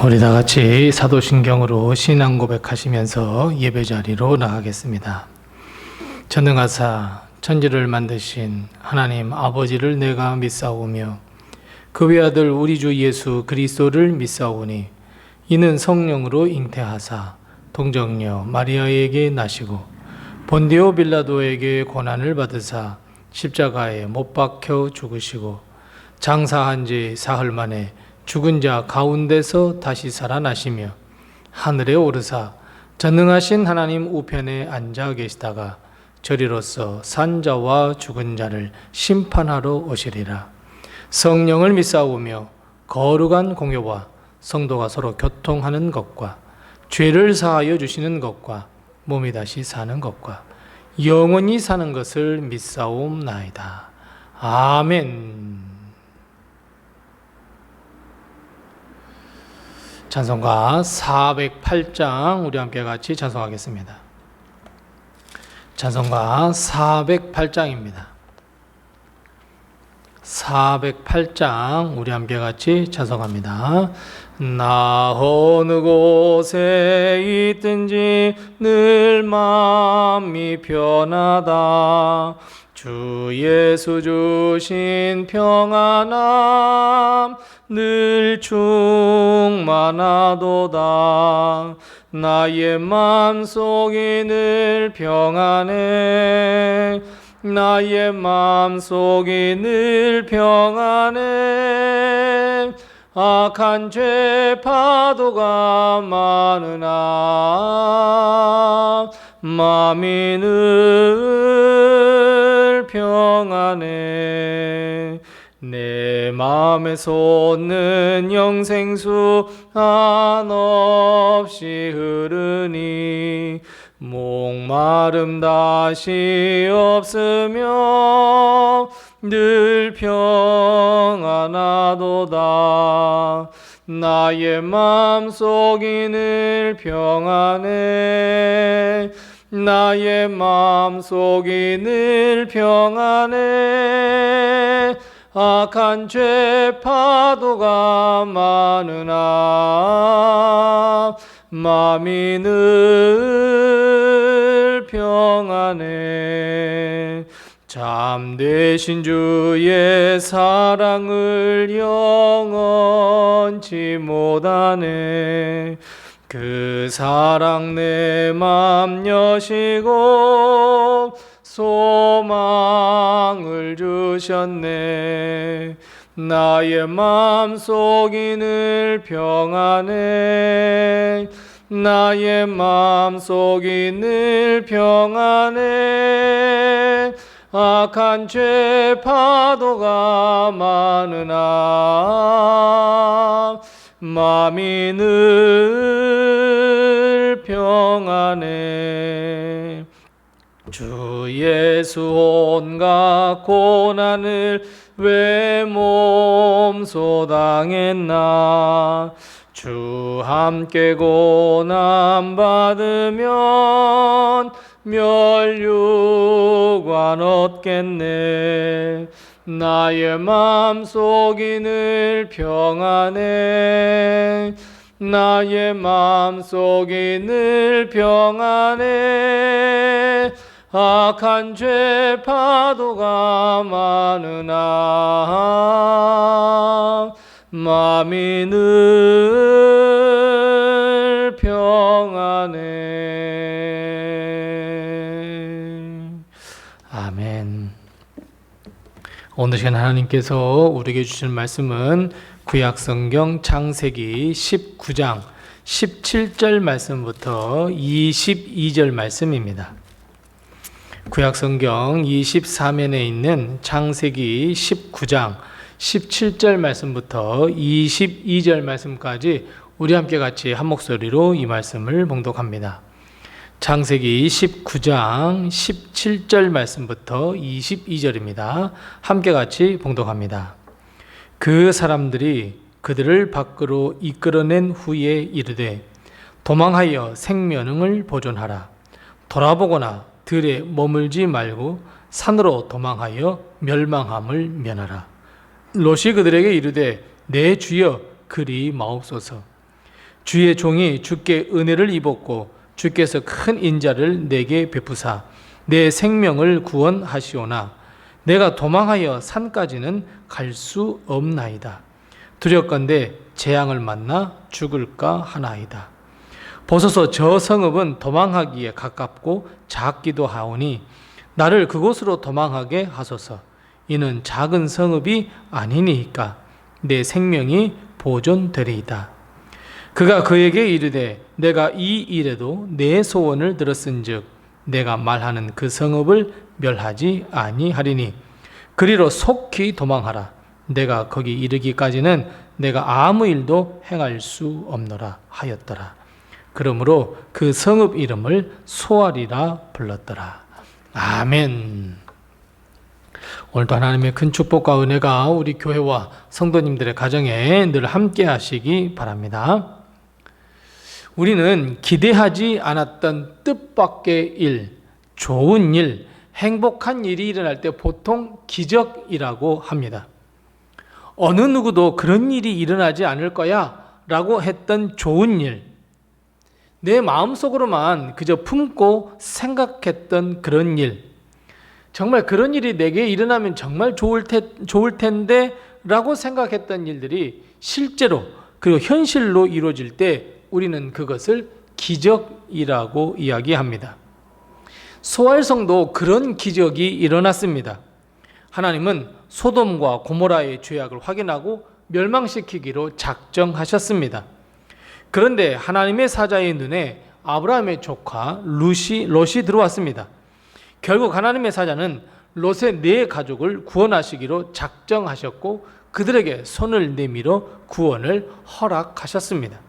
우리 다 같이 사도신경으로 신앙 고백하시면서 예배 자리로 나가겠습니다. 전능하사 천지를 만드신 하나님 아버지를 내가 믿사오며 그 외아들 우리 주 예수 그리스도를 믿사오니 이는 성령으로 잉태하사 동정녀 마리아에게 나시고 본디오 빌라도에게 고난을 받으사 십자가에 못 박혀 죽으시고 장사한 지 사흘 만에 죽은 자 가운데서 다시 살아나시며 하늘에 오르사 전능하신 하나님 우편에 앉아 계시다가 저리로서 산 자와 죽은 자를 심판하러 오시리라. 성령을 믿사오며 거룩한 공효와 성도가 서로 교통하는 것과 죄를 사하여 주시는 것과 몸이 다시 사는 것과 영원히 사는 것을 믿사옵나이다. 아멘. 찬송가 408장 우리 함께 같이 찬송하겠습니다. 찬송가 408장입니다. 408장 우리 함께 같이 찬송합니다. 나 어느 곳에 있든지 늘 마음이 편하다. 주 예수 주신 평안함 늘 충만하도다. 나의 마음속이 늘 평안해. 나의 마음속이 늘 평안해. 악한 죄 파도가 많으나 마음이 늘 평안해. 내 마음에 솟는 영생수 한없이 흐르니 목마름 다시 없으며 늘 평안하도다. 나의 마음속이 늘 평안해. 나의 마음속이 늘 평안해. 악한 죄 파도가 많으나 마음이 늘 평안해. 참되신 주의 사랑을 영원치 못하네. 그 사랑 내 맘 여시고 소망을 주셨네. 나의 마음속이 늘 평안해. 나의 마음속이 늘 평안해. 악한 죄 파도가 많으나 마음이 늘 평안해. 주 예수 온갖 고난을 왜 몸소 당했나. 주 함께 고난 받으면 멸류관 얻겠네. 나의 마음속이 늘 평안해. 나의 마음속이 늘 평안해. 악한 죄 파도가 많으나 마음이 늘 평안해. 아멘. 오늘 시간 하나님께서 우리에게 주신 말씀은 구약성경 창세기 19장 17절 말씀부터 22절 말씀입니다. 구약성경 24면에 있는 창세기 19장 17절 말씀부터 22절 말씀까지 우리 함께 같이 한 목소리로 이 말씀을 봉독합니다. 창세기 19장 17절 말씀부터 22절입니다. 함께 같이 봉독합니다. 그 사람들이 그들을 밖으로 이끌어낸 후에 이르되 도망하여 생명을 보존하라. 돌아보거나 들에 머물지 말고 산으로 도망하여 멸망함을 면하라. 롯이 그들에게 이르되 내 주여 그리 마옵소서. 주의 종이 주께 은혜를 입었고 주께서 큰 인자를 내게 베푸사 내 생명을 구원하시오나 내가 도망하여 산까지는 갈 수 없나이다. 두렵건대 재앙을 만나 죽을까 하나이다. 보소서 저 성읍은 도망하기에 가깝고 작기도 하오니 나를 그곳으로 도망하게 하소서. 이는 작은 성읍이 아니니까 내 생명이 보존되리이다. 그가 그에게 이르되 내가 이 일에도 내 소원을 들었은즉 내가 말하는 그 성읍을 멸하지 아니하리니 그리로 속히 도망하라. 내가 거기 이르기까지는 내가 아무 일도 행할 수 없노라 하였더라. 그러므로 그 성읍 이름을 소알이라 불렀더라. 아멘. 오늘도 하나님의 큰 축복과 은혜가 우리 교회와 성도님들의 가정에 늘 함께 하시기 바랍니다. 우리는 기대하지 않았던 뜻밖의 일, 좋은 일, 행복한 일이 일어날 때 보통 기적이라고 합니다. 어느 누구도 그런 일이 일어나지 않을 거야 라고 했던 좋은 일, 내 마음속으로만 그저 품고 생각했던 그런 일, 정말 그런 일이 내게 일어나면 정말 좋을 텐데 라고 생각했던 일들이 실제로 그리고 현실로 이루어질 때 우리는 그것을 기적이라고 이야기합니다. 소알성도 그런 기적이 일어났습니다. 하나님은 소돔과 고모라의 죄악을 확인하고 멸망시키기로 작정하셨습니다. 그런데 하나님의 사자의 눈에 아브라함의 조카 롯이 들어왔습니다. 결국 하나님의 사자는 롯의 네 가족을 구원하시기로 작정하셨고 그들에게 손을 내밀어 구원을 허락하셨습니다.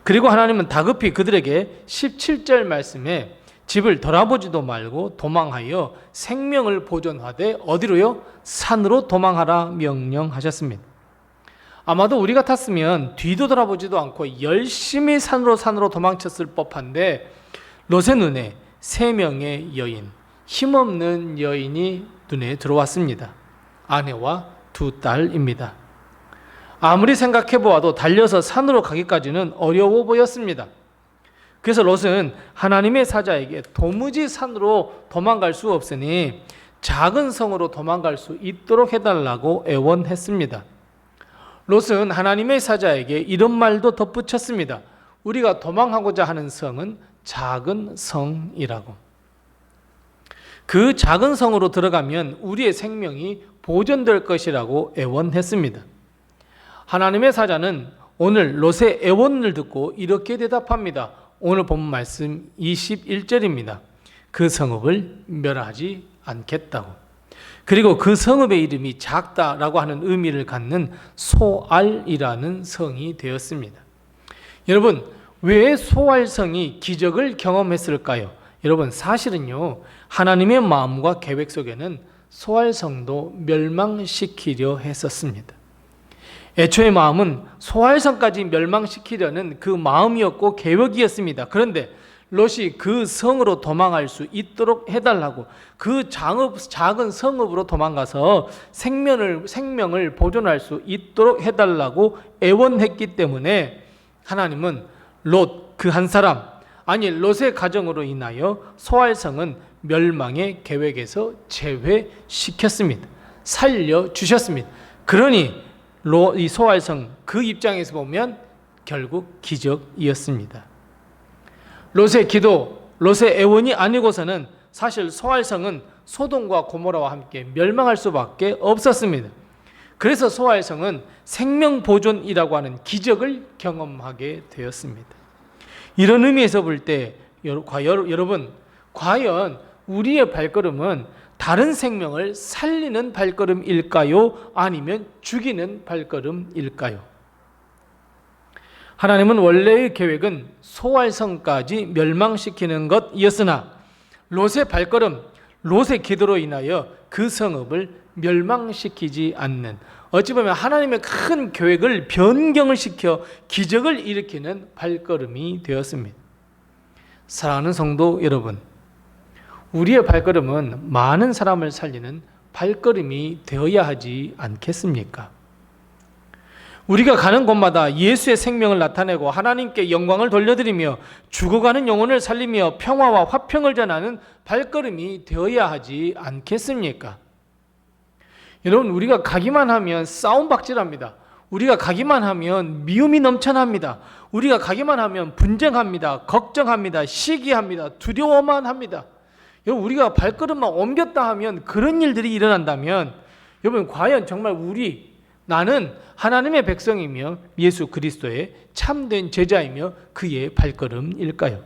그리고 하나님은 다급히 그들에게 17절 말씀에 집을 돌아보지도 말고 도망하여 생명을 보존하되 어디로요? 산으로 도망하라 명령하셨습니다. 아마도 우리 같았으면 뒤도 돌아보지도 않고 열심히 산으로 도망쳤을 법한데 롯의 눈에 3명의 여인, 힘없는 여인이 눈에 들어왔습니다. 아내와 2딸입니다. 아무리 생각해 보아도 달려서 산으로 가기까지는 어려워 보였습니다. 그래서 롯은 하나님의 사자에게 도무지 산으로 도망갈 수 없으니 작은 성으로 도망갈 수 있도록 해달라고 애원했습니다. 롯은 하나님의 사자에게 이런 말도 덧붙였습니다. 우리가 도망하고자 하는 성은 작은 성이라고. 그 작은 성으로 들어가면 우리의 생명이 보존될 것이라고 애원했습니다. 하나님의 사자는 오늘 롯의 애원을 듣고 이렇게 대답합니다. 오늘 본 말씀 21절입니다. 그 성읍을 멸하지 않겠다고. 그리고 그 성읍의 이름이 작다라고 하는 의미를 갖는 소알이라는 성이 되었습니다. 여러분, 왜 소알성이 기적을 경험했을까요? 여러분, 사실은요, 하나님의 마음과 계획 속에는 소알성도 멸망시키려 했었습니다. 애초의 마음은 소알성까지 멸망시키려는 그 마음이었고 계획이었습니다. 그런데 롯이 그 성으로 도망할 수 있도록 해달라고, 그 작은 성읍으로 도망가서 생명을 보존할 수 있도록 해달라고 애원했기 때문에 하나님은 롯 그 한 사람, 아니 롯의 가정으로 인하여 소알성은 멸망의 계획에서 제외시켰습니다. 살려주셨습니다. 그러니 이 소알성 그 입장에서 보면 결국 기적이었습니다. 롯의 기도, 롯의 애원이 아니고서는 사실 소알성은 소돔과 고모라와 함께 멸망할 수밖에 없었습니다. 그래서 소알성은 생명보존이라고 하는 기적을 경험하게 되었습니다. 이런 의미에서 볼 때 여러분, 과연 우리의 발걸음은 다른 생명을 살리는 발걸음일까요? 아니면 죽이는 발걸음일까요? 하나님은 원래의 계획은 소알성까지 멸망시키는 것이었으나 롯의 발걸음, 롯의 기도로 인하여 그 성읍을 멸망시키지 않는, 어찌 보면 하나님의 큰 계획을 변경을 시켜 기적을 일으키는 발걸음이 되었습니다. 사랑하는 성도 여러분, 우리의 발걸음은 많은 사람을 살리는 발걸음이 되어야 하지 않겠습니까? 우리가 가는 곳마다 예수의 생명을 나타내고 하나님께 영광을 돌려드리며 죽어가는 영혼을 살리며 평화와 화평을 전하는 발걸음이 되어야 하지 않겠습니까? 여러분, 우리가 가기만 하면 싸움박질합니다. 우리가 가기만 하면 미움이 넘쳐납니다. 우리가 가기만 하면 분쟁합니다. 걱정합니다. 시기합니다. 두려워만 합니다. 여러분, 우리가 발걸음만 옮겼다 하면 그런 일들이 일어난다면 여러분, 과연 정말 나는 하나님의 백성이며 예수 그리스도의 참된 제자이며 그의 발걸음일까요?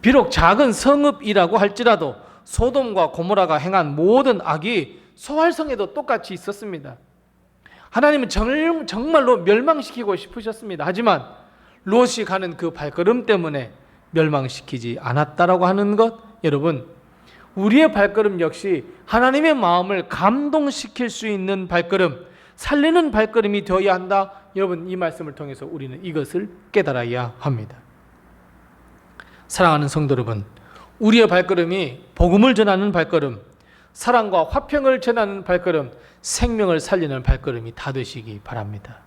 비록 작은 성읍이라고 할지라도 소돔과 고모라가 행한 모든 악이 소활성에도 똑같이 있었습니다. 하나님은 정말로 멸망시키고 싶으셨습니다. 하지만 롯이 가는 그 발걸음 때문에 멸망시키지 않았다라고 하는 것, 여러분, 우리의 발걸음 역시 하나님의 마음을 감동시킬 수 있는 발걸음, 살리는 발걸음이 되어야 한다. 여러분, 이 말씀을 통해서 우리는 이것을 깨달아야 합니다. 사랑하는 성도 여러분, 우리의 발걸음이 복음을 전하는 발걸음, 사랑과 화평을 전하는 발걸음, 생명을 살리는 발걸음이 다 되시기 바랍니다.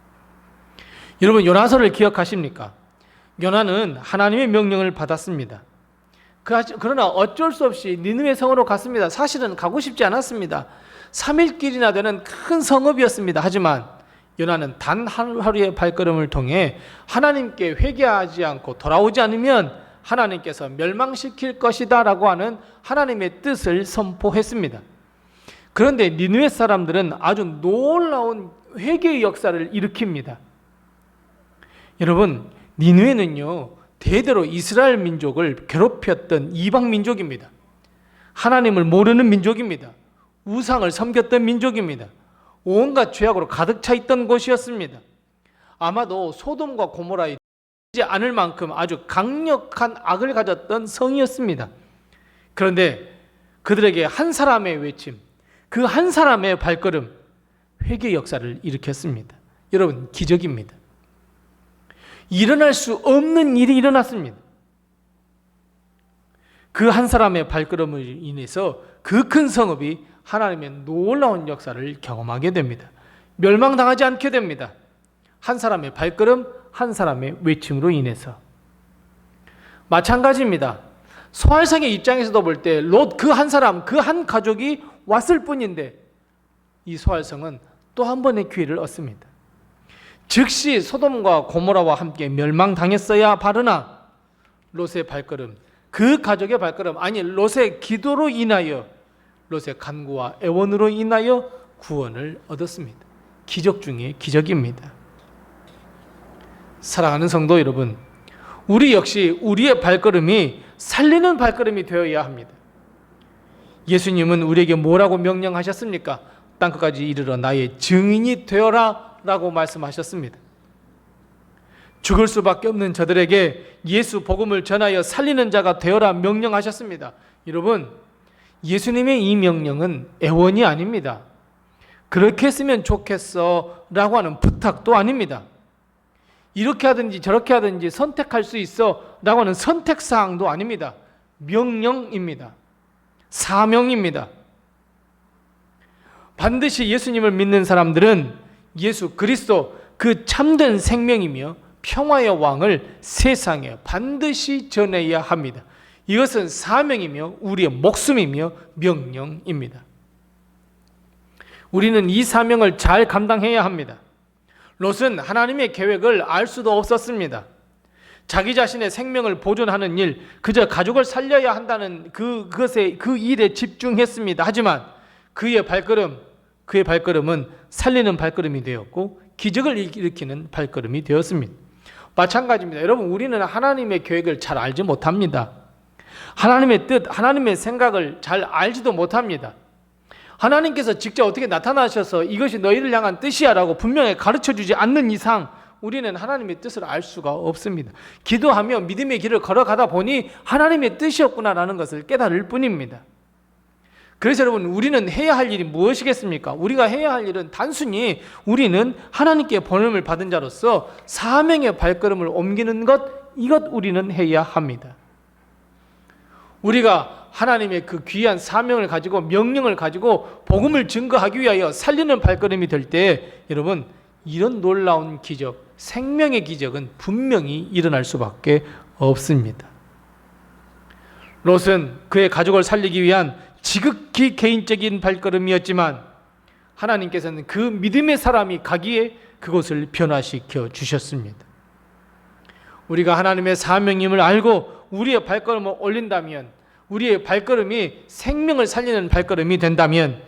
여러분, 요나서를 기억하십니까? 요나는 하나님의 명령을 받았습니다. 그러나 어쩔 수 없이 니느웨 성으로 갔습니다. 사실은 가고 싶지 않았습니다. 3일길이나 되는 큰 성읍이었습니다. 하지만 요나는 단 하루의 발걸음을 통해 하나님께 회개하지 않고 돌아오지 않으면 하나님께서 멸망시킬 것이다 라고 하는 하나님의 뜻을 선포했습니다. 그런데 니느웨 사람들은 아주 놀라운 회개의 역사를 일으킵니다. 여러분, 니느웨는요, 대대로 이스라엘 민족을 괴롭혔던 이방 민족입니다. 하나님을 모르는 민족입니다. 우상을 섬겼던 민족입니다. 온갖 죄악으로 가득 차 있던 곳이었습니다. 아마도 소돔과 고모라에 이지 않을 만큼 아주 강력한 악을 가졌던 성이었습니다. 그런데 그들에게 한 사람의 외침, 그 한 사람의 발걸음, 회개 역사를 일으켰습니다. 여러분, 기적입니다. 일어날 수 없는 일이 일어났습니다. 그 한 사람의 발걸음을 인해서 그 큰 성읍이 하나님의 놀라운 역사를 경험하게 됩니다. 멸망당하지 않게 됩니다. 한 사람의 발걸음, 한 사람의 외침으로 인해서. 마찬가지입니다. 소활성의 입장에서도 볼 때 롯 그 한 사람, 그 한 가족이 왔을 뿐인데 이 소활성은 또 한 번의 기회를 얻습니다. 즉시 소돔과 고모라와 함께 멸망당했어야 바르나 롯의 발걸음, 그 가족의 발걸음, 아니 롯의 기도로 인하여, 롯의 간구와 애원으로 인하여 구원을 얻었습니다. 기적 중에 기적입니다. 사랑하는 성도 여러분, 우리 역시 우리의 발걸음이 살리는 발걸음이 되어야 합니다. 예수님은 우리에게 뭐라고 명령하셨습니까? 땅끝까지 이르러 나의 증인이 되어라 라고 말씀하셨습니다. 죽을 수밖에 없는 저들에게 예수 복음을 전하여 살리는 자가 되어라 명령하셨습니다. 여러분, 예수님의 이 명령은 애원이 아닙니다. 그렇게 했으면 좋겠어 라고 하는 부탁도 아닙니다. 이렇게 하든지 저렇게 하든지 선택할 수 있어 라고 하는 선택사항도 아닙니다. 명령입니다. 사명입니다. 반드시 예수님을 믿는 사람들은 예수 그리스도, 그 참된 생명이며 평화의 왕을 세상에 반드시 전해야 합니다. 이것은 사명이며 우리의 목숨이며 명령입니다. 우리는 이 사명을 잘 감당해야 합니다. 롯은 하나님의 계획을 알 수도 없었습니다. 자기 자신의 생명을 보존하는 일, 그저 가족을 살려야 한다는 그 일에 집중했습니다. 하지만 그의 발걸음은 살리는 발걸음이 되었고 기적을 일으키는 발걸음이 되었습니다. 마찬가지입니다. 여러분, 우리는 하나님의 계획을 잘 알지 못합니다. 하나님의 뜻, 하나님의 생각을 잘 알지도 못합니다. 하나님께서 직접 어떻게 나타나셔서 이것이 너희를 향한 뜻이야 라고 분명히 가르쳐주지 않는 이상 우리는 하나님의 뜻을 알 수가 없습니다. 기도하며 믿음의 길을 걸어가다 보니 하나님의 뜻이었구나라는 것을 깨달을 뿐입니다. 그래서 여러분, 우리는 해야 할 일이 무엇이겠습니까? 우리가 해야 할 일은 단순히 우리는 하나님께 번음을 받은 자로서 사명의 발걸음을 옮기는 것, 이것 우리는 해야 합니다. 우리가 하나님의 그 귀한 사명을 가지고 명령을 가지고 복음을 증거하기 위하여 살리는 발걸음이 될 때 여러분, 이런 놀라운 기적, 생명의 기적은 분명히 일어날 수밖에 없습니다. 롯은 그의 가족을 살리기 위한 지극히 개인적인 발걸음이었지만 하나님께서는 그 믿음의 사람이 가기에 그것을 변화시켜 주셨습니다. 우리가 하나님의 사명임을 알고 우리의 발걸음을 올린다면, 우리의 발걸음이 생명을 살리는 발걸음이 된다면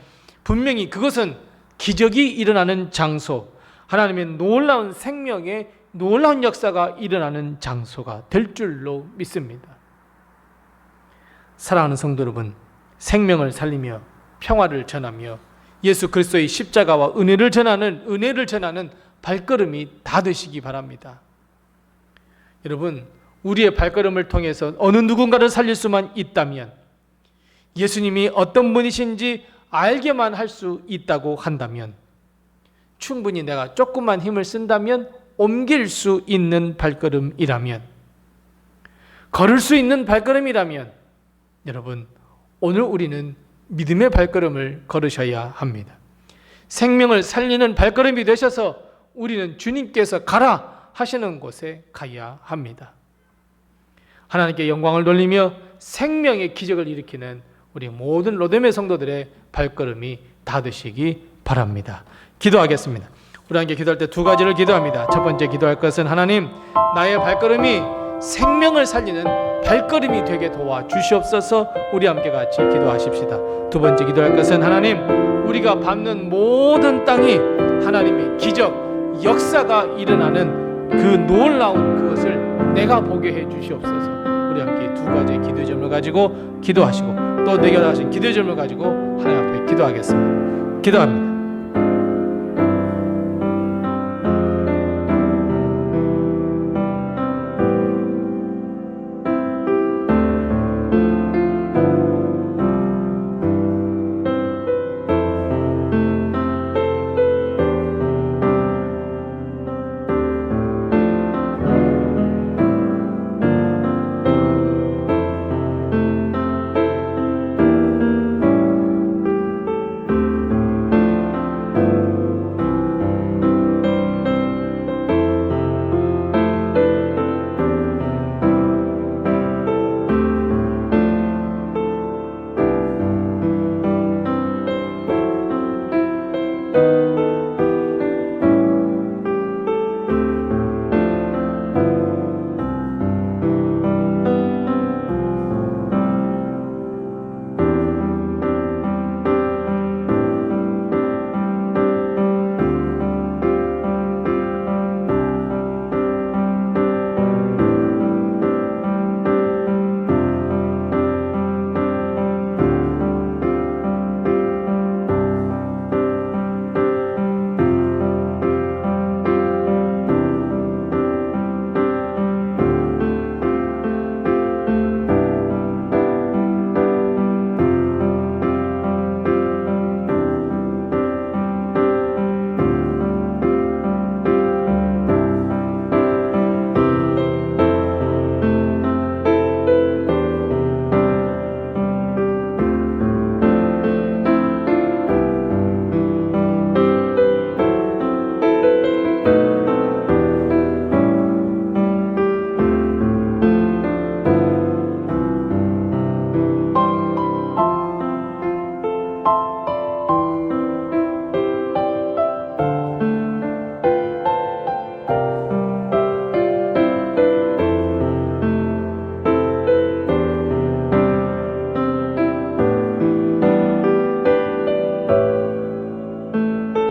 분명히 그것은 기적이 일어나는 장소, 하나님의 놀라운 생명의 놀라운 역사가 일어나는 장소가 될 줄로 믿습니다. 사랑하는 성도 여러분, 생명을 살리며 평화를 전하며 예수 그리스도의 십자가와 은혜를 전하는 발걸음이 다 되시기 바랍니다. 여러분, 우리의 발걸음을 통해서 어느 누군가를 살릴 수만 있다면, 예수님이 어떤 분이신지 알게만 할 수 있다고 한다면, 충분히 내가 조금만 힘을 쓴다면 옮길 수 있는 발걸음이라면, 걸을 수 있는 발걸음이라면, 여러분, 오늘 우리는 믿음의 발걸음을 걸으셔야 합니다. 생명을 살리는 발걸음이 되셔서 우리는 주님께서 가라 하시는 곳에 가야 합니다. 하나님께 영광을 돌리며 생명의 기적을 일으키는 우리 모든 로뎀의 성도들의 발걸음이 다 되시기 바랍니다. 기도하겠습니다. 우리 함께 기도할 때 두 가지를 기도합니다. 첫 번째 기도할 것은 하나님, 나의 발걸음이 생명을 살리는 발걸음이 되게 도와주시옵소서. 우리 함께 같이 기도하십시다. 두 번째 기도할 것은 하나님, 우리가 밟는 모든 땅이 하나님의 기적, 역사가 일어나는 그 놀라운 그것을 내가 보게 해 주시옵소서. 우리 함께 두 가지의 기도의 점을 가지고 기도하시고 또 내게 하신 기도의 점을 가지고 하나님 앞에 기도하겠습니다. 기도합니다.